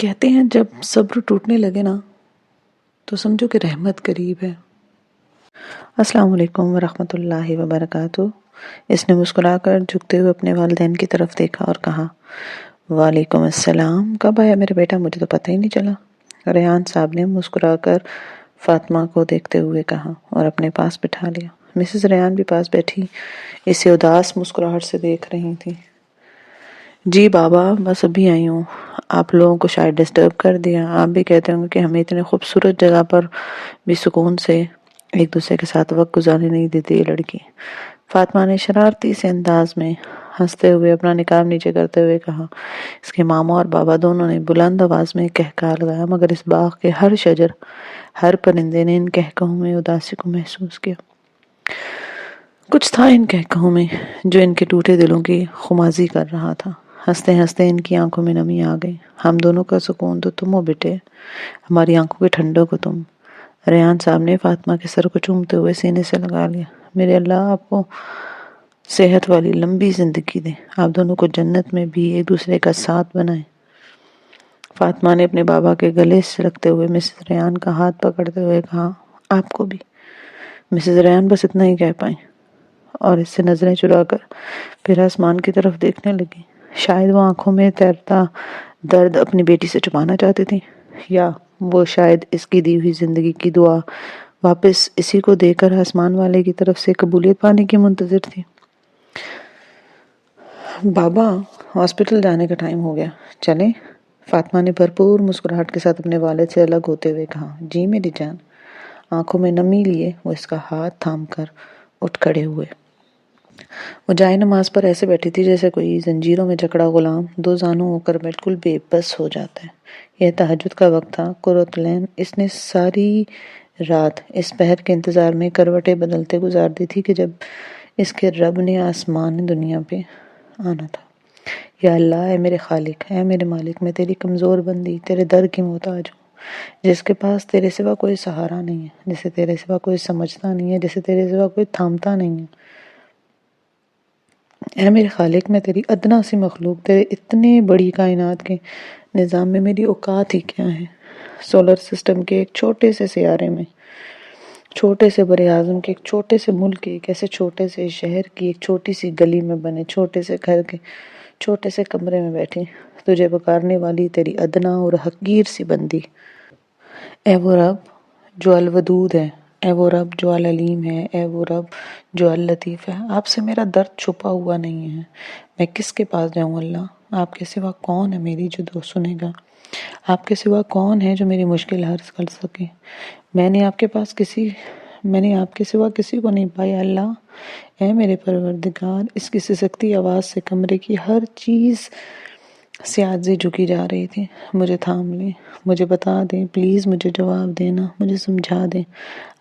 کہتے ہیں جب صبر ٹوٹنے لگے نا تو سمجھو کہ رحمت قریب ہے۔ السلام علیکم ورحمۃ اللہ وبرکاتہ۔ اس نے مسکرا کر جھکتے ہوئے اپنے والدین کی طرف دیکھا اور کہا، وعلیکم السلام، کب آیا میرا بیٹا؟ مجھے تو پتہ ہی نہیں چلا۔ ریحان صاحب نے مسکرا کر فاطمہ کو دیکھتے ہوئے کہا اور اپنے پاس بٹھا لیا۔ مسز ریحان بھی پاس بیٹھی اسے اداس مسکراہٹ سے دیکھ رہی تھی۔ جی بابا، بس ابھی آئی ہوں۔ آپ لوگوں کو شاید ڈسٹرب کر دیا۔ آپ بھی کہتے ہوں گے کہ ہمیں اتنے خوبصورت جگہ پر بھی سکون سے ایک دوسرے کے ساتھ وقت گزارنے نہیں دیتی یہ لڑکی۔ فاطمہ نے شرارتی سے انداز میں ہنستے ہوئے اپنا نقاب نیچے کرتے ہوئے کہا۔ اس کے ماما اور بابا دونوں نے بلند آواز میں کہکہا لگایا، مگر اس باغ کے ہر شجر، ہر پرندے نے ان کہکہوں میں اداسی کو محسوس کیا۔ کچھ تھا ان کہکہوں میں جو ان کے ٹوٹے دلوں کی خمازی کر رہا تھا۔ ہنستے ہنستے ان کی آنکھوں میں نمی آ گئی۔ ہم دونوں کا سکون تو تم ہو بیٹے، ہماری آنکھوں کے ٹھنڈک ہو تم۔ ریحان صاحب نے فاطمہ کے سر کو چومتے ہوئے سینے سے لگا لیا۔ میرے اللہ آپ کو صحت والی لمبی زندگی دے، آپ دونوں کو جنت میں بھی ایک دوسرے کا ساتھ بنائے۔ فاطمہ نے اپنے بابا کے گلے سے لگتے ہوئے مسز ریحان کا ہاتھ پکڑتے ہوئے کہا، آپ کو بھی۔ مسز ریحان بس اتنا ہی کہہ پائیں اور اس سے نظریں چرا کر پھر آسمان کی طرف دیکھنے لگی۔ شاید وہ آنکھوں میں تیرتا درد اپنی بیٹی سے چھپانا چاہتی تھی، یا وہ شاید اس کی دی ہوئی زندگی کی دعا واپس اسی کو دے کر آسمان والے کی طرف سے قبولیت پانے کی منتظر تھی۔ بابا، ہاسپٹل جانے کا ٹائم ہو گیا، چلیں؟ فاطمہ نے بھرپور مسکراہٹ کے ساتھ اپنے والد سے الگ ہوتے ہوئے کہا۔ جی میری جان۔ آنکھوں میں نمی لیے وہ اس کا ہاتھ تھام کر اٹھ کھڑے ہوئے۔ وہ جائے نماز پر ایسے بیٹھی تھی جیسے کوئی زنجیروں میں جکڑا غلام دو زانو ہو کر بالکل بے بس ہو جاتا ہے۔ یہ تہجد کا وقت تھا۔ قرۃ العین اس نے ساری رات اس پہر کے انتظار میں کروٹیں بدلتے گزار دی تھی کہ جب اس کے رب نے آسمان دنیا پہ آنا تھا۔ یا اللہ، اے میرے خالق، اے میرے مالک، میں تیری کمزور بندی، تیرے در کی محتاج ہوں، جس کے پاس تیرے سوا کوئی سہارا نہیں ہے، جسے تیرے سوا کوئی سمجھتا نہیں ہے، جسے تیرے سوا کوئی تھامتا نہیں ہے۔ اے میرے خالق، میں تیری ادنا سی مخلوق، تیرے اتنے بڑی کائنات کے نظام میں میری اوقات ہی کیا ہے؟ سولر سسٹم کے ایک چھوٹے سے سیارے میں، چھوٹے سے بر اعظم کے ایک چھوٹے سے ملک کے ایک ایسے چھوٹے سے شہر کی ایک چھوٹی سی گلی میں بنے چھوٹے سے گھر کے چھوٹے سے کمرے میں بیٹھی تجھے پکارنے والی تیری ادنا اور حقیر سی بندی۔ اے وہ رب جو الودود ہے، اے وہ رب جو العلیم ہے، اے وہ رب جو اللطیف ہے، آپ سے میرا درد چھپا ہوا نہیں ہے۔ میں کس کے پاس جاؤں اللہ؟ آپ کے سوا کون ہے میری جو دوست سنے گا؟ آپ کے سوا کون ہے جو میری مشکل حل کر سکے؟ میں نے آپ کے سوا کسی کو نہیں پایا اللہ۔ اے میرے پروردگار، اس کی سسکتی آواز سے کمرے کی ہر چیز سے عاجزی جھکی جا رہی تھی۔ مجھے تھام لیں، مجھے بتا دیں، پلیز مجھے جواب دینا، مجھے سمجھا دیں۔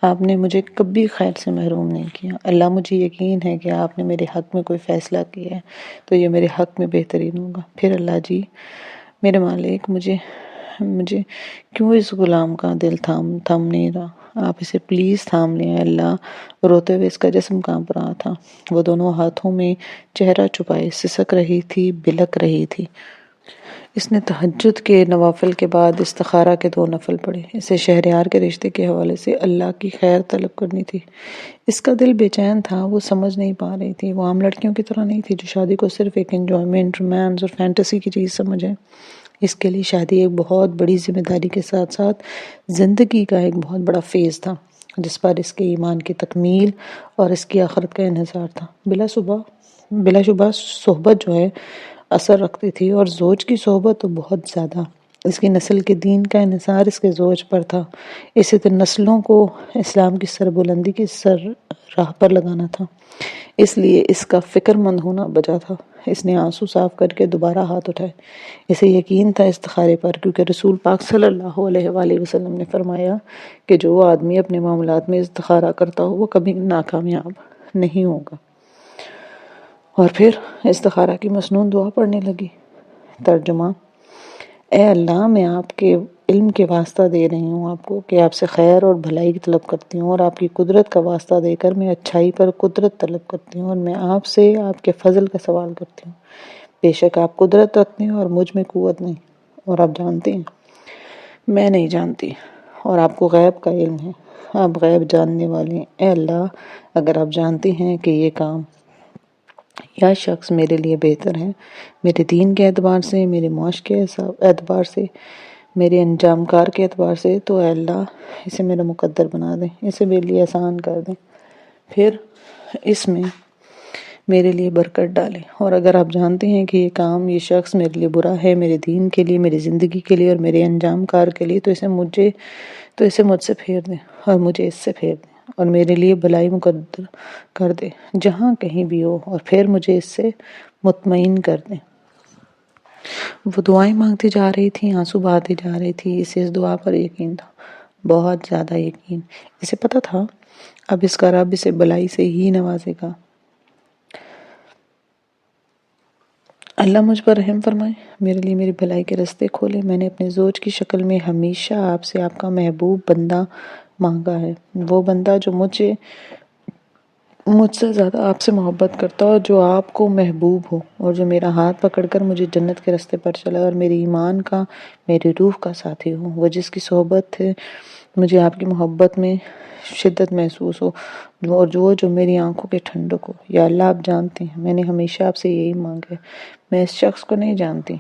آپ نے مجھے کبھی خیر سے محروم نہیں کیا اللہ۔ مجھے یقین ہے کہ آپ نے میرے حق میں کوئی فیصلہ کیا ہے تو یہ میرے حق میں بہترین ہوگا۔ پھر اللہ جی، میرے مالک، مجھے کیوں اس غلام کا دل تھام نہیں رہا؟ آپ اسے پلیز تھام لیں اے اللہ۔ روتے ہوئے اس کا جسم کانپ رہا تھا۔ وہ دونوں ہاتھوں میں چہرہ چھپائے سسک رہی تھی، بلک رہی تھی۔ اس نے تہجد کے نوافل کے بعد استخارہ کے 2 نفل پڑھے۔ اسے شہریار کے رشتے کے حوالے سے اللہ کی خیر طلب کرنی تھی۔ اس کا دل بے چین تھا، وہ سمجھ نہیں پا رہی تھی۔ وہ عام لڑکیوں کی طرح نہیں تھی جو شادی کو صرف ایک انجوائمنٹ، رومانس اور فینٹیسی کی چیز سمجھے۔ اس کے لیے شادی ایک بہت بڑی ذمہ داری کے ساتھ ساتھ زندگی کا ایک بہت بڑا فیز تھا جس پر اس کے ایمان کی تکمیل اور اس کی آخرت کا انحصار تھا۔ بلا شبہ صحبت جو ہے اثر رکھتی تھی، اور زوج کی صحبت تو بہت زیادہ۔ اس کی نسل کے دین کا انحصار اس کے زوج پر تھا۔ اسے تو نسلوں کو اسلام کی سربلندی کی راہ پر لگانا تھا، اس لیے اس کا فکر مند ہونا بجا تھا۔ اس نے آنسو صاف کر کے دوبارہ ہاتھ اٹھائے۔ اسے یقین تھا استخارے پر، کیونکہ رسول پاک صلی اللہ علیہ وآلہ وسلم نے فرمایا کہ جو آدمی اپنے معاملات میں استخارہ کرتا ہو وہ کبھی ناکامیاب نہیں ہوگا۔ اور پھر استخارہ کی مسنون دعا پڑھنے لگی۔ ترجمہ: اے اللہ، میں آپ کے علم کے واسطہ دے رہی ہوں آپ کو کہ آپ سے خیر اور بھلائی کی طلب کرتی ہوں، اور آپ کی قدرت کا واسطہ دے کر میں اچھائی پر قدرت طلب کرتی ہوں، اور میں آپ سے آپ کے فضل کا سوال کرتی ہوں۔ بے شک آپ قدرت رکھتے ہیں اور مجھ میں قوت نہیں، اور آپ جانتے ہیں میں نہیں جانتی، اور آپ کو غیب کا علم ہے، آپ غیب جاننے والے ہیں۔ اے اللہ، اگر آپ جانتے ہیں کہ یہ کام یا شخص میرے لیے بہتر ہے، میرے دین کے اعتبار سے، میرے معاش کے اعتبار سے، میرے انجام کار کے اعتبار سے، تو اے اللہ اسے میرا مقدر بنا دیں، اسے میرے لیے آسان کر دیں، پھر اس میں میرے لیے برکت ڈالیں۔ اور اگر آپ جانتے ہیں کہ یہ کام، یہ شخص میرے لیے برا ہے، میرے دین کے لیے، میری زندگی کے لیے اور میرے انجام کار کے لیے، تو اسے مجھ سے پھیر دیں اور مجھے اس سے پھیر دیں اور میرے لیے بھلائی مقدر کر دیں جہاں کہیں بھی ہو، اور پھر مجھے اس سے مطمئن کر دیں۔ وہ دعائیں مانگتی جا رہی تھی، آنسو بہاتی جا رہی تھی، اسے اس دعا پر یقین تھا، بہت زیادہ یقین۔ اسے پتا تھا اب اس کا رب اسے بلائی سے ہی نوازے گا۔ اللہ مجھ پر رحم فرمائے، میرے لیے میری بھلائی کے راستے کھولے۔ میں نے اپنے زوج کی شکل میں ہمیشہ آپ سے آپ کا محبوب بندہ مانگا ہے، وہ بندہ جو مجھ سے زیادہ آپ سے محبت کرتا ہو، جو آپ کو محبوب ہو، اور جو میرا ہاتھ پکڑ کر مجھے جنت کے راستے پر چلا اور میری ایمان کا، میری روح کا ساتھی ہو، وہ جس کی صحبت ہے مجھے آپ کی محبت میں شدت محسوس ہو، اور جو میری آنکھوں کے ٹھنڈک ہو۔ یا اللہ، آپ جانتے ہیں میں نے ہمیشہ آپ سے یہی مانگا ہے، میں اس شخص کو نہیں جانتی،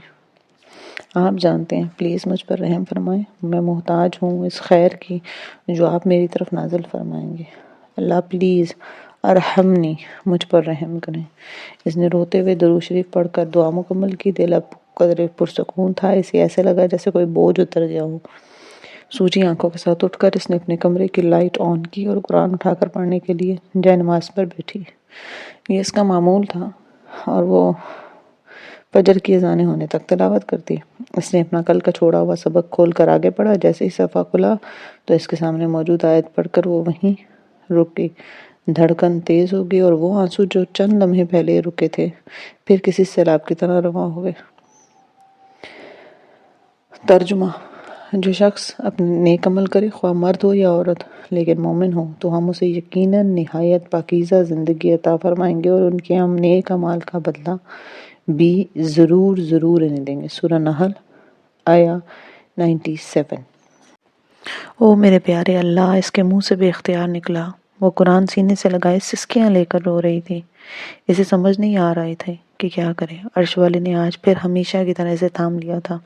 آپ جانتے ہیں، پلیز مجھ پر رحم فرمائیں، میں محتاج ہوں اس خیر کی جو آپ میری طرف نازل فرمائیں گے۔ اللہ پلیز ارحمنی، مجھ پر رحم کریں۔ اس نے روتے ہوئے درود شریف پڑھ کر دعا مکمل کی، دل اب قدرے پرسکون تھا، اسے ایسے لگا جیسے کوئی بوجھ اتر گیا ہو۔ سوجی آنکھوں کے ساتھ اٹھ کر اس نے اپنے کمرے کی لائٹ آن کی اور قرآن اٹھا کر پڑھنے کے لیے جائے نماز پر بیٹھی۔ یہ اس کا معمول تھا اور وہ فجر کی اذانیں ہونے تک تلاوت کرتی۔ اس نے اپنا کل کا چھوڑا ہوا سبق کھول کر آگے پڑھا، جیسے ہی صفحہ کھلا تو اس کے سامنے موجود آیت پڑھ کر وہ وہیں رک گئی۔ دھڑکن تیز ہو گئی اور وہ آنسو جو چند لمحے پہلے رکے تھے پھر کسی سیلاب کی طرح رواں ہوئے۔ ترجمہ: جو شخص اپنے نیک عمل کرے، خواہ مرد ہو یا عورت، لیکن مومن ہو، تو ہم اسے یقیناً نہایت پاکیزہ زندگی عطا فرمائیں گے اور ان کے ہم نیک اعمال کا بدلہ بھی ضرور انہیں دیں گے۔ سورہ نحل آیا 97۔ او میرے پیارے اللہ، اس کے منہ سے بے اختیار نکلا۔ وہ قرآن سینے سے لگائے سسکیاں لے کر رو رہی تھی، اسے سمجھ نہیں آ رہے تھے کہ کیا کرے۔ عرش والے نے آج پھر ہمیشہ کی طرح اسے تھام لیا تھا،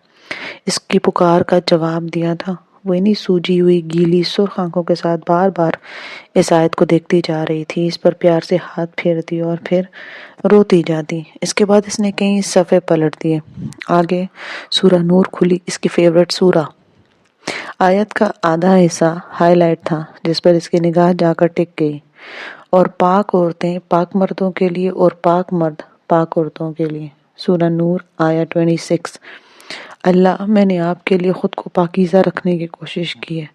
اس کی پکار کا جواب دیا تھا۔ وہ انہی سوجی ہوئی گیلی سرخ آنکھوں کے ساتھ بار بار اس آیت کو دیکھتی جا رہی تھی، اس پر پیار سے ہاتھ پھیرتی اور پھر روتی جاتی۔ اس کے بعد اس نے کئی صفحے پلٹ دیے۔ آگے سورہ نور کھلی، اس کی فیورٹ سورہ۔ آیت کا آدھا حصہ ہائی لائٹ تھا جس پر اس کی نگاہ جا کر ٹک گئی، اور پاک عورتیں پاک مردوں کے لیے اور پاک مرد پاک عورتوں کے لیے۔ سورہ نور آیا 26۔ اللہ، میں نے آپ کے لیے خود کو پاکیزہ رکھنے کی کوشش کی ہے،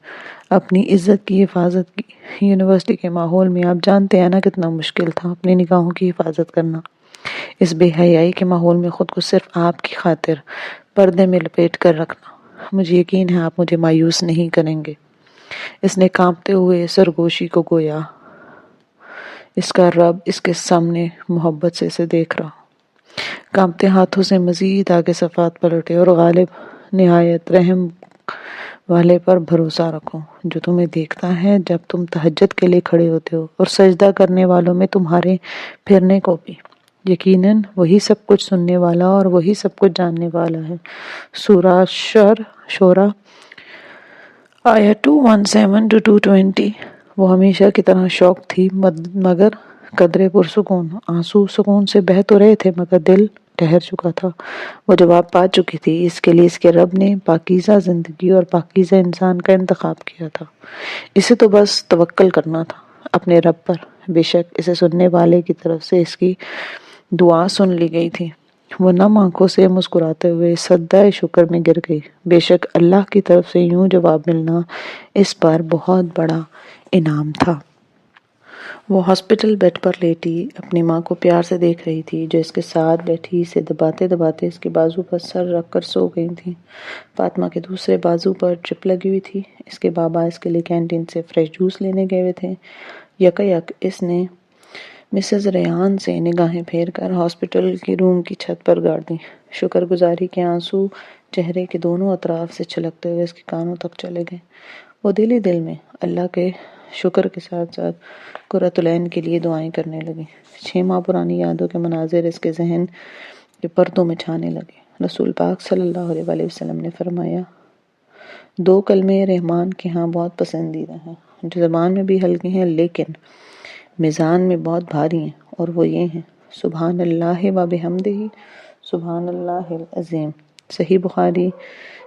اپنی عزت کی حفاظت کی۔ یونیورسٹی کے ماحول میں آپ جانتے ہیں نا کتنا مشکل تھا اپنی نگاہوں کی حفاظت کرنا۔ اس بے حیائی کے ماحول میں خود کو صرف آپ کی خاطر پردے میں لپیٹ کر رکھنا، مجھے یقین ہے آپ مجھے مایوس نہیں کریں گے۔ اس نے کانپتے ہوئے سرگوشی کو گویا اس کا رب اس کے سامنے محبت سے اسے دیکھ رہا۔ کانپتے ہاتھوں سے مزید آگے صفحات پلٹے، اور غالب نہایت رحم والے پر بھروسہ رکھو جو تمہیں دیکھتا ہے جب تم تہجد کے لیے کھڑے ہوتے ہو، اور سجدہ کرنے والوں میں تمہارے پھرنے کو بھی۔ یقیناً وہی سب کچھ سننے والا اور وہی سب کچھ جاننے والا ہے۔ سورہ شورى آیا 217 to 220۔ وہ ہمیشہ کی طرح شوق تھی مگر قدرے پرسکون، آنسو سکون سے بہہ تو رہے تھے مگر دل ٹھہر چکا تھا۔ وہ جواب پا چکی تھی، اس کے لیے اس کے رب نے پاکیزہ زندگی اور پاکیزہ انسان کا انتخاب کیا تھا۔ اسے تو بس توکل کرنا تھا اپنے رب پر۔ بے شک اسے سننے والے کی طرف سے اس کی دعا سن لی گئی تھی۔ وہ نم آنکھوں سے مسکراتے ہوئے سجدہ شکر میں گر گئی۔ بے شک اللہ کی طرف سے یوں جواب ملنا اس پر بہت بڑا انعام تھا۔ وہ ہاسپٹل بیڈ پر لیٹی اپنی ماں کو پیار سے دیکھ رہی تھی جو اس کے ساتھ بیٹھی اسے دباتے دباتے اس کے بازو پر سر رکھ کر سو گئی تھی۔ فاطمہ کے دوسرے بازو پر ڈرپ لگی ہوئی تھی۔ اس کے بابا اس کے لیے کینٹین سے فریش جوس لینے گئے ہوئے تھے۔ یک اس نے مسز ریحان سے نگاہیں پھیر کر ہاسپٹل کی روم کی چھت پر گاڑ دی۔ شکر گزاری کے آنسو چہرے کے دونوں اطراف سے چھلکتے ہوئے اس کے کانوں تک چلے گئے۔ وہ دل ہی دل میں اللہ کے شکر کے ساتھ ساتھ قرۃ العین کے لیے دعائیں کرنے لگی۔ 6 ماہ پرانی یادوں کے مناظر اس کے ذہن کے پردوں میں چھانے لگے۔ رسول پاک صلی اللہ علیہ وآلہ وسلم نے فرمایا، 2 کلمے رحمان کے ہاں بہت پسندیدہ ہیں جو زبان میں بھی ہلکے ہیں لیکن میزان میں بہت بھاری ہیں، اور وہ یہ ہیں، سبحان اللہ و بحمدہ، سبحان اللہ العظیم۔ صحیح بخاری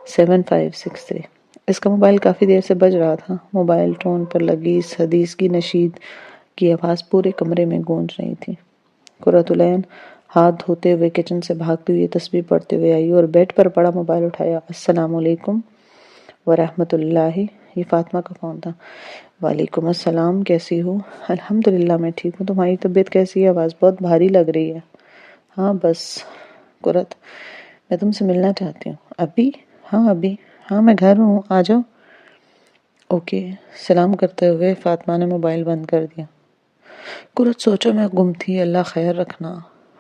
7563۔ اس کا موبائل کافی دیر سے بج رہا تھا۔ موبائل ٹون پر لگی اس حدیث کی نشید کی آواز پورے کمرے میں گونج رہی تھی۔ قرۃ العین ہاتھ دھوتے ہوئے کچن سے بھاگتے ہوئے تسبیح پڑھتے ہوئے آئی اور بیڈ پر پڑا موبائل اٹھایا۔ السلام علیکم ورحمۃ اللہ، یہ فاطمہ کا فون تھا۔ وعلیکم السلام، کیسی ہو؟ الحمدللہ میں ٹھیک ہوں، تمہاری طبیعت کیسی ہے؟ آواز بہت بھاری لگ رہی ہے۔ ہاں بس قرۃ، میں تم سے ملنا چاہتی ہوں۔ ابھی؟ ہاں ابھی، ہاں میں گھر ہوں، آ جاؤ۔ اوکے۔ سلام کرتے ہوئے فاطمہ نے موبائل بند کر دیا۔ قرۃ سوچو میں گم تھی، اللہ خیر رکھنا۔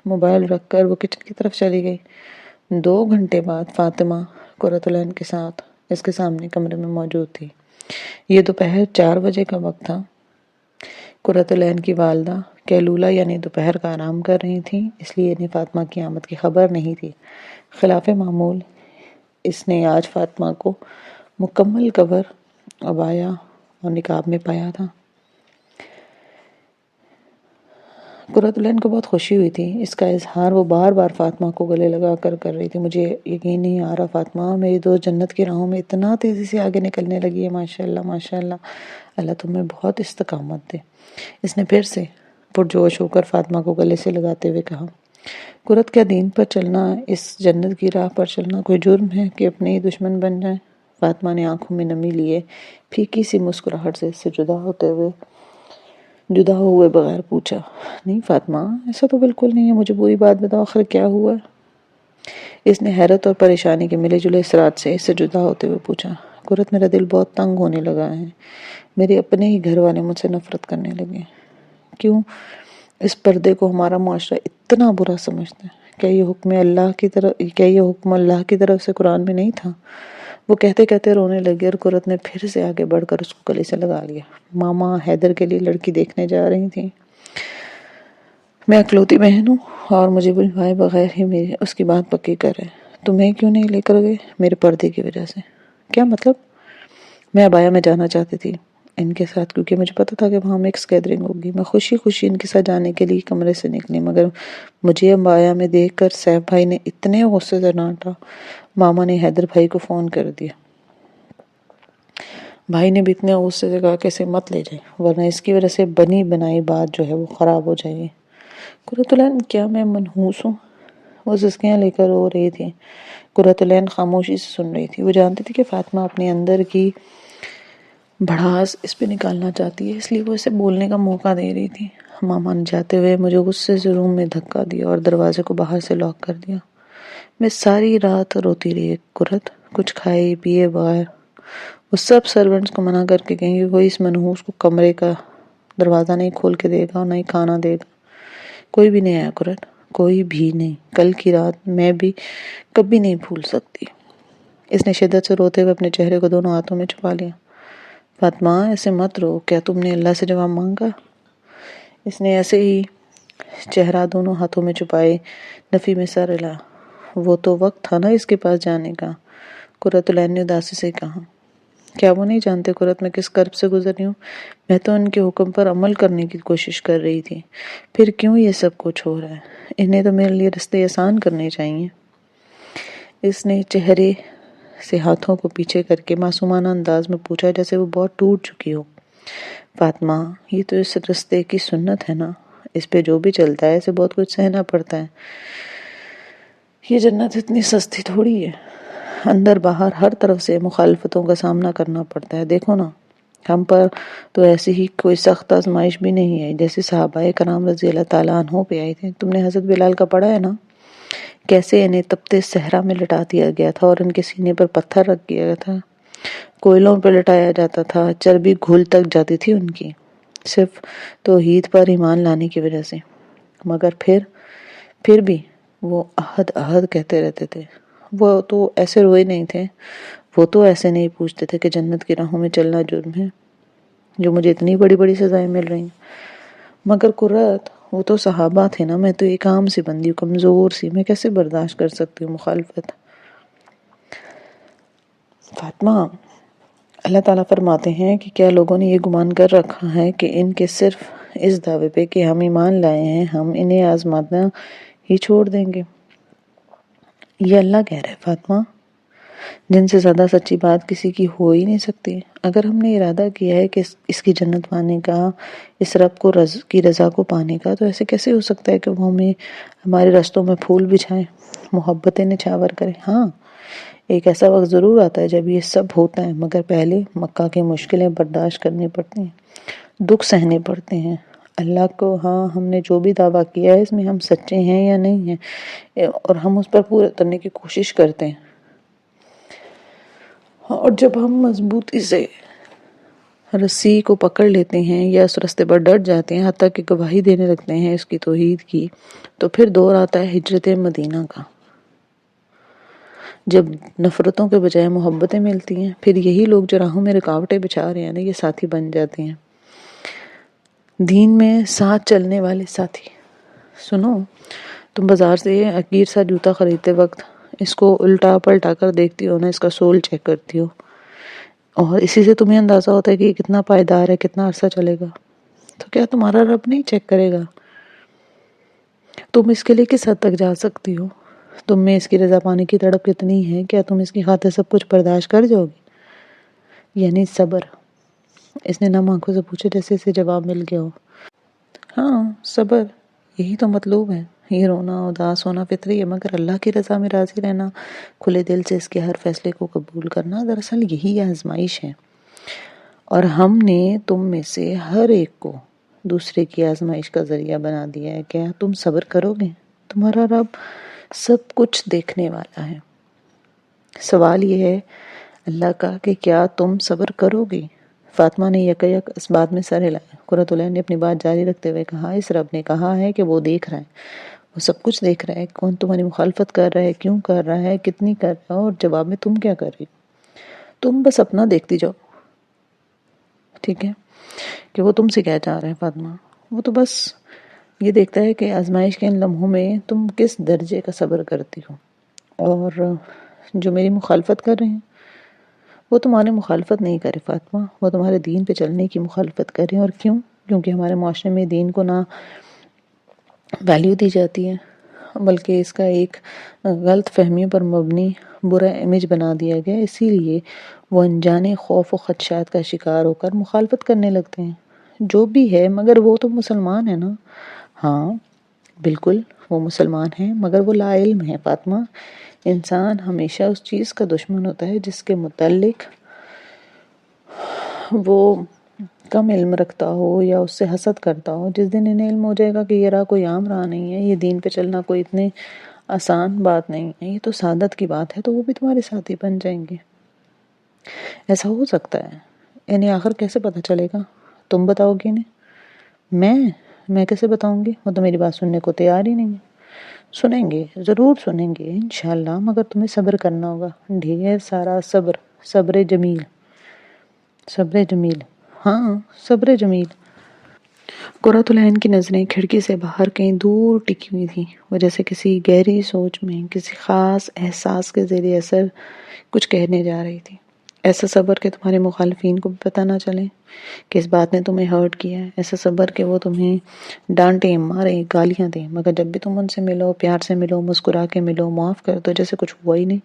موبائل رکھ کر وہ کچن کی طرف چلی گئی۔ 2 گھنٹے بعد فاطمہ قرۃ العین کے ساتھ اس کے سامنے کمرے میں موجود تھی۔ یہ دوپہر 4 بجے کا وقت تھا۔ قرۃ العین کی والدہ قیلولہ یعنی دوپہر کا آرام کر رہی تھیں، اس لیے انہیں فاطمہ کی آمد کی خبر نہیں تھی۔ خلاف معمول اس نے آج فاطمہ کو مکمل کور، عبایا اور نقاب میں پایا تھا۔ قرۃ العین کو بہت خوشی ہوئی تھی۔ اس کا اظہار وہ بار بار فاطمہ کو گلے لگا کر رہی تھی۔ مجھے یقین نہیں آ رہا فاطمہ، میری دوست جنت کی راہوں میں اتنا تیزی سے آگے نکلنے لگی ہے، ماشاءاللہ ماشاءاللہ، اللہ تمہیں بہت استقامت دے۔ اس نے پھر سے پرجوش ہو کر فاطمہ کو گلے سے لگاتے ہوئے کہا۔ قرۃ، کیا دین پر چلنا، اس جنت کی راہ پر چلنا کوئی جرم ہے کہ اپنے ہی دشمن بن جائیں؟ فاطمہ نے آنکھوں میں نمی لیے پھیکی سی مسکراہٹ سے اس سے جدا ہوئے بغیر پوچھا۔ نہیں فاطمہ، ایسا تو بالکل نہیں ہے، مجھے پوری بات بتاؤ، آخر کیا ہوا ہے؟ اس نے حیرت اور پریشانی کے ملے جلے اثرات سے اس سے جدا ہوتے ہوئے پوچھا۔ قرۃ، میرا دل بہت تنگ ہونے لگا ہے، میرے اپنے ہی گھر والے مجھ سے نفرت کرنے لگے۔ کیوں؟ اس پردے کو ہمارا معاشرہ اتنا برا سمجھتا ہے۔ کیا یہ حکم اللہ کی طرف سے قرآن میں نہیں تھا؟ وہ کہتے کہتے رونے لگی اور قرۃ نے پھر سے آگے بڑھ کر اس کو گلے سے لگا لیا۔ ماما حیدر کے لیے لڑکی دیکھنے جا رہی تھی۔ میں اکلوتی بہن ہوں اور مجھے بلوائے بغیر ہی اس کی بات پکی کر رہے۔ تمہیں کیوں نہیں لے کر گئے؟ میرے پردے کی وجہ سے۔ کیا مطلب؟ میں عبایا میں جانا چاہتی تھی ان کے ساتھ، کیونکہ مجھے پتا تھا کہ وہاں مکس گیدرنگ ہوگی۔ میں خوشی خوشی ان کے ساتھ جانے کے لیے کمرے سے نکلی، مگر مجھے عبایا میں دیکھ کر سیف بھائی نے اتنے غصے سے ڈانٹا، ماما نے حیدر بھائی کو فون کر دیا۔ بھائی نے بھی اتنے غصے سے کہا کہ اسے مت لے جائیں، ورنہ اس کی وجہ سے بنی بنائی بات جو ہے وہ خراب ہو جائے گی۔ قرۃ العین، کیا میں منحوس ہوں؟ وہ سسکیاں لے کر رو رہی تھی۔ قرۃ العین خاموشی سے سن رہی تھی۔ وہ جانتی تھی کہ فاطمہ اپنے اندر کی بھڑاس اس پہ نکالنا چاہتی ہے، اس لیے وہ اسے بولنے کا موقع دے رہی تھی۔ ماما نے جاتے ہوئے مجھے غصے سے روم میں دھکا دیا اور دروازے کو باہر سے لاک کر دیا۔ میں ساری رات روتی رہی قرۃ، کچھ کھائے پیے بغیر۔ وہ سب سرونٹس کو منع کر کے گئیں کہ کوئی اس منحوس کو کمرے کا دروازہ نہیں کھول کے دے گا اور نہ ہی کھانا دے گا۔ کوئی بھی نہیں آیا قرۃ، کوئی بھی نہیں۔ کل کی رات میں بھی کبھی نہیں بھول سکتی۔ اس نے شدت سے روتے ہوئے اپنے چہرے کو دونوں ہاتھوں میں چھپا لیا۔ فاطمہ، ایسے مت رو، کیا تم نے اللہ سے جواب مانگا؟ اس نے ایسے ہی چہرہ دونوں ہاتھوں میں چھپائے نفی میں سر ہلا۔ وہ تو وقت تھا نا اس کے پاس جانے کا، قرۃ العین نے اداسی سے کہا۔ کیا وہ نہیں جانتے قرۃ میں کس کرب سے گزری ہوں؟ میں تو ان کے حکم پر عمل کرنے کی کوشش کر رہی تھی، پھر کیوں یہ سب کچھ ہو رہا ہے؟ انہیں تو میرے لیے رستے آسان کرنے چاہیے۔ اس نے چہرے سے ہاتھوں کو پیچھے کر کے معصومانہ انداز میں پوچھا جیسے وہ بہت ٹوٹ چکی ہو۔ فاطمہ، یہ تو اس رستے کی سنت ہے نا، اس پہ جو بھی چلتا ہے اسے بہت کچھ سہنا پڑتا ہے۔ یہ جنت اتنی سستی تھوڑی ہے، اندر باہر ہر طرف سے مخالفتوں کا سامنا کرنا پڑتا ہے۔ دیکھو نا، ہم پر تو ایسی ہی کوئی سخت آزمائش بھی نہیں آئی جیسے صحابہ کرام رضی اللہ تعالیٰ عنہ پہ آئی تھی۔ تم نے حضرت بلال کا پڑھا ہے نا، کیسے انہیں تپتے صحرا میں لٹا دیا گیا تھا اور ان کے سینے پر پتھر رکھ دیا گیا تھا، کوئلوں پہ لٹایا جاتا تھا، چربی گھل تک جاتی تھی ان کی، صرف توحید پر ایمان لانے کی وجہ سے۔ مگر پھر بھی وہ احد احد کہتے رہتے تھے، وہ تو ایسے روئے نہیں تھے، وہ تو ایسے نہیں پوچھتے تھے کہ جنت کی راہوں میں چلنا جرم ہے، جو مجھے اتنی بڑی بڑی سزائیں مل رہی ہیں۔ مگر قرات، وہ تو صحابہ تھے نا، میں تو ایک عام سی بندی ہوں، کمزور سی، میں کیسے برداشت کر سکتی ہوں مخالفت؟ فاطمہ، اللہ تعالیٰ فرماتے ہیں کہ کیا لوگوں نے یہ گمان کر رکھا ہے کہ ان کے صرف اس دعوے پہ کہ ہم ایمان لائے ہیں ہم انہیں آزمانا ہی چھوڑ دیں گے؟ یہ اللہ کہہ رہے ہیں فاطمہ، جن سے زیادہ سچی بات کسی کی ہو ہی نہیں سکتی۔ اگر ہم نے ارادہ کیا ہے کہ اس کی جنت پانے کا، اس رب کی رضا کو پانے کا، تو ایسے کیسے ہو سکتا ہے کہ وہ ہمیں ہمارے رستوں میں پھول بچھائیں، محبتیں نچھاور کریں؟ ہاں، ایک ایسا وقت ضرور آتا ہے جب یہ سب ہوتا ہے، مگر پہلے مکہ کی مشکلیں برداشت کرنی پڑتی ہیں، دکھ سہنے پڑتے ہیں۔ اللہ کو ہاں، ہم نے جو بھی دعویٰ کیا ہے اس میں ہم سچے ہیں یا نہیں ہیں، اور ہم اس پر پورے اترنے کی کوشش کرتے ہیں۔ اور جب ہم مضبوطی سے رسی کو پکڑ لیتے ہیں یا اس راستے پر ڈٹ جاتے ہیں، حتیٰ کہ گواہی دینے لگتے ہیں اس کی توحید کی، تو پھر دور آتا ہے ہجرت مدینہ کا، جب نفرتوں کے بجائے محبتیں ملتی ہیں۔ پھر یہی لوگ جو راہوں میں رکاوٹیں بچھا رہے ہیں نا، یہ ساتھی بن جاتے ہیں، دین میں ساتھ چلنے والے ساتھی۔ سنو، تم بازار سے عقیر سا جوتا خریدتے وقت اس کو الٹا پلٹا کر دیکھتی ہو نا، اس کا سول چیک کرتی ہو، اور اسی سے تمہیں اندازہ ہوتا ہے کہ یہ کتنا پائیدار ہے، کتنا عرصہ چلے گا۔ تو کیا تمہارا رب نہیں چیک کرے گا؟ تم اس کے لیے کس حد تک جا سکتی ہو؟ تم میں اس کی رضا پانے کی تڑپ کتنی ہے؟ کیا تم اس کی خاطر سب کچھ برداشت کر جاؤ گی؟ یعنی صبر۔ اس نے نم آنکھوں سے پوچھا جیسے اسے جواب مل گیا ہو۔ ہاں، صبر، یہی تو مطلوب ہے۔ یہ رونا اداس ہونا فطری ہے، مگر اللہ کی رضا میں راضی رہنا، کھلے دل سے اس کے ہر فیصلے کو قبول کرنا، دراصل یہی آزمائش ہے۔ اور ہم نے تم میں سے ہر ایک کو دوسرے کی آزمائش کا ذریعہ بنا دیا ہے۔ کیا تم صبر کرو گے؟ تمہارا رب سب کچھ دیکھنے والا ہے۔ سوال یہ ہے اللہ کا کہ کیا تم صبر کرو گی؟ فاطمہ نے یک اس بات میں سر ہلایا۔ قرۃ العین نے اپنی بات جاری رکھتے ہوئے کہا، اس رب نے کہا ہے کہ وہ دیکھ رہا ہے، وہ سب کچھ دیکھ رہا ہے، کون تمہاری مخالفت کر رہا ہے، کیوں کر رہا ہے، کتنی کر رہا ہے، اور جواب میں تم کیا کر رہی ہو۔ تم بس اپنا دیکھتی جاؤ، ٹھیک ہے، کہ وہ تم سے کیا چاہ رہے ہیں فاطمہ۔ وہ تو بس یہ دیکھتا ہے کہ آزمائش کے ان لمحوں میں تم کس درجے کا صبر کرتی ہو۔ اور جو میری مخالفت کر رہے ہیں وہ تمہاری مخالفت نہیں کرے فاطمہ، وہ تمہارے دین پہ چلنے کی مخالفت کریں۔ اور کیوں؟ کیونکہ ہمارے معاشرے میں دین کو نہ ویلیو دی جاتی ہے، بلکہ اس کا ایک غلط فہمیوں پر مبنی برا امیج بنا دیا گیا، اسی لیے وہ انجانے خوف و خدشات کا شکار ہو کر مخالفت کرنے لگتے ہیں۔ جو بھی ہے، مگر وہ تو مسلمان ہے نا۔ ہاں بالکل، وہ مسلمان ہیں، مگر وہ لا علم ہے فاطمہ۔ انسان ہمیشہ اس چیز کا دشمن ہوتا ہے جس کے متعلق وہ کم علم رکھتا ہو یا اس سے حسد کرتا ہو۔ جس دن انہیں علم ہو جائے گا کہ یہ راہ کوئی عام راہ نہیں ہے، یہ دین پہ چلنا کوئی اتنے آسان بات نہیں ہے، یہ تو سعادت کی بات ہے، تو وہ بھی تمہارے ساتھی بن جائیں گے۔ ایسا ہو سکتا ہے؟ انہیں آخر کیسے پتہ چلے گا؟ تم بتاؤ گی انہیں؟ میں کیسے بتاؤں گی؟ وہ تو میری بات سننے کو تیار ہی نہیں ہے۔ سنیں گے، ضرور سنیں گے انشاءاللہ، مگر تمہیں صبر کرنا ہوگا، ڈھیر سارا صبر، صبر جمیل، صبر جمیل، ہاں صبر جمیل۔ قرۃ العین کی نظریں کھڑکی سے باہر کہیں دور ٹکی ہوئی تھیں، وہ جیسے کسی گہری سوچ میں، کسی خاص احساس کے زیر اثر کچھ کہنے جا رہی تھی۔ ایسا صبر کہ تمہارے مخالفین کو بھی پتہ نہ چلے کہ اس بات نے تمہیں ہرٹ کیا ہے، ایسا صبر کہ وہ تمہیں ڈانٹیں، ماریں، گالیاں دیں، مگر جب بھی تم ان سے ملو، پیار سے ملو، مسکرا کے ملو، معاف کر دو جیسے کچھ ہوا ہی نہیں۔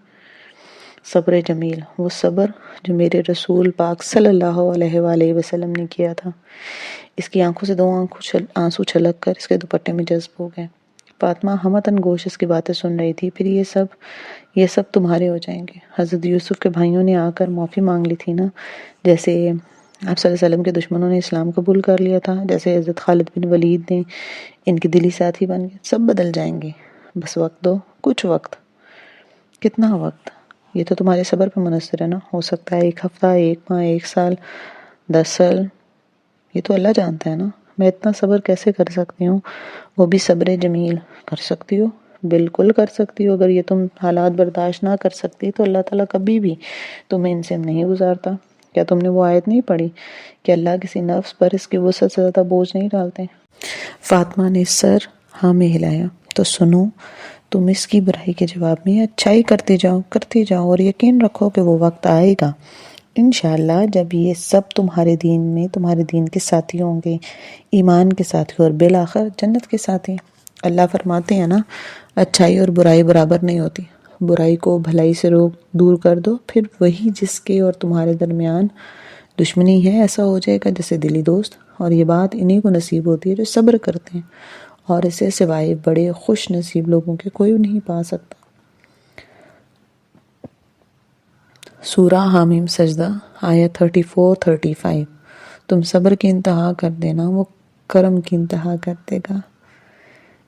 صبر جمیل، وہ صبر جو میرے رسول پاک صلی اللہ علیہ وآلہ وسلم نے کیا تھا۔ اس کی آنکھوں سے دو آنسو چھلک کر اس کے دوپٹے میں جذب ہو گئے۔ فاطمہ ہمتاً گوش اس کی باتیں سن رہی تھی۔ پھر یہ سب تمہارے ہو جائیں گے۔ حضرت یوسف کے بھائیوں نے آ کر معافی مانگ لی تھی نا، جیسے آپ صلی اللہ علیہ وسلم کے دشمنوں نے اسلام قبول کر لیا تھا، جیسے حضرت خالد بن ولید نے ان کے دلی ساتھی بن گئے، سب بدل جائیں گے۔ بس وقت دو، کچھ وقت۔ کتنا وقت؟ یہ تو تمہارے صبر پہ منحصر ہے نا، ہو سکتا ہے 1 ہفتہ، 1 ماہ، 1 سال، 10 سال، یہ تو اللہ جانتا ہے نا۔ میں اتنا صبر کیسے کر سکتی ہوں؟ وہ بھی صبر جمیل کر سکتی ہو؟ بالکل کر سکتی ہو. اگر یہ تم حالات برداشت نہ کر سکتی تو اللہ تعالیٰ کبھی بھی تمہیں ان سے نہیں گزارتا. کیا تم نے وہ آیت نہیں پڑھی کہ اللہ کسی نفس پر اس کی وسعت سے زیادہ بوجھ نہیں ڈالتے؟ فاطمہ نے سر ہاں میں ہلایا. تو سنو، تم اس کی برائی کے جواب میں اچھائی کرتی جاؤ اور یقین رکھو کہ وہ وقت آئے گا انشاءاللہ جب یہ سب تمہارے دین میں تمہارے دین کے ساتھی ہوں گے، ایمان کے ساتھی اور بالآخر جنت کے ساتھی. اللہ فرماتے ہیں نا، اچھائی اور برائی برابر نہیں ہوتی. برائی کو بھلائی سے دور کر دو، پھر وہی جس کے اور تمہارے درمیان دشمنی ہے ایسا ہو جائے گا جیسے دلی دوست. اور یہ بات انہی کو نصیب ہوتی ہے جو صبر کرتے ہیں، اور اسے سوائے بڑے خوش نصیب لوگوں کے کوئی نہیں پا سکتا. سورہ حامیم سجدہ آیت 34-35. تم صبر کی انتہا کر دینا، وہ کرم کی انتہا کر دے گا.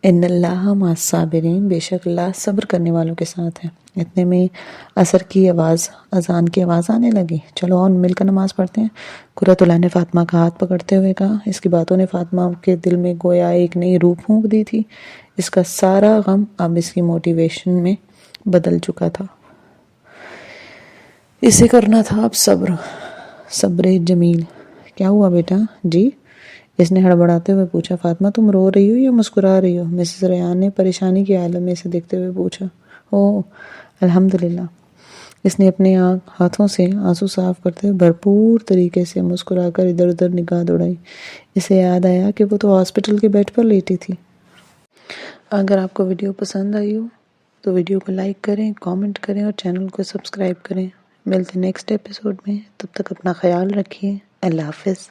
ان اللہ مع الصابرین، بے شک اللہ صبر کرنے والوں کے ساتھ ہے. اتنے میں عصر کی آواز، اذان کی آواز آنے لگی. چلو اور مل کر نماز پڑھتے ہیں. قرۃ اللہ نے فاطمہ کا ہاتھ پکڑتے ہوئے کہا. اس کی باتوں نے فاطمہ کے دل میں گویا ایک نئی روح پھونک دی تھی. اس کا سارا غم اب اس کی موٹیویشن میں بدل چکا تھا. اسے کرنا تھا اب صبر جمیل. کیا ہوا بیٹا؟ جی، اس نے ہڑبڑاتے ہوئے پوچھا. فاطمہ تم رو رہی ہو یا مسکرا رہی ہو؟ مسز ریان نے پریشانی کی عالم میں اسے دیکھتے ہوئے پوچھا. اوہ الحمدللہ. اس نے اپنے ہاتھوں سے آنسو صاف کرتے ہوئے بھرپور طریقے سے مسکرا کر ادھر ادھر نگاہ دوڑائی. اسے یاد آیا کہ وہ تو ہاسپٹل کے بیڈ پر لیٹی تھی. اگر آپ کو ویڈیو پسند آئی ہو تو ویڈیو کو لائک کریں، کامنٹ کریں اور چینل کو سبسکرائب کریں. ملتے نیکسٹ ایپیسوڈ میں. تب تک اپنا خیال رکھیے. اللہ حافظ.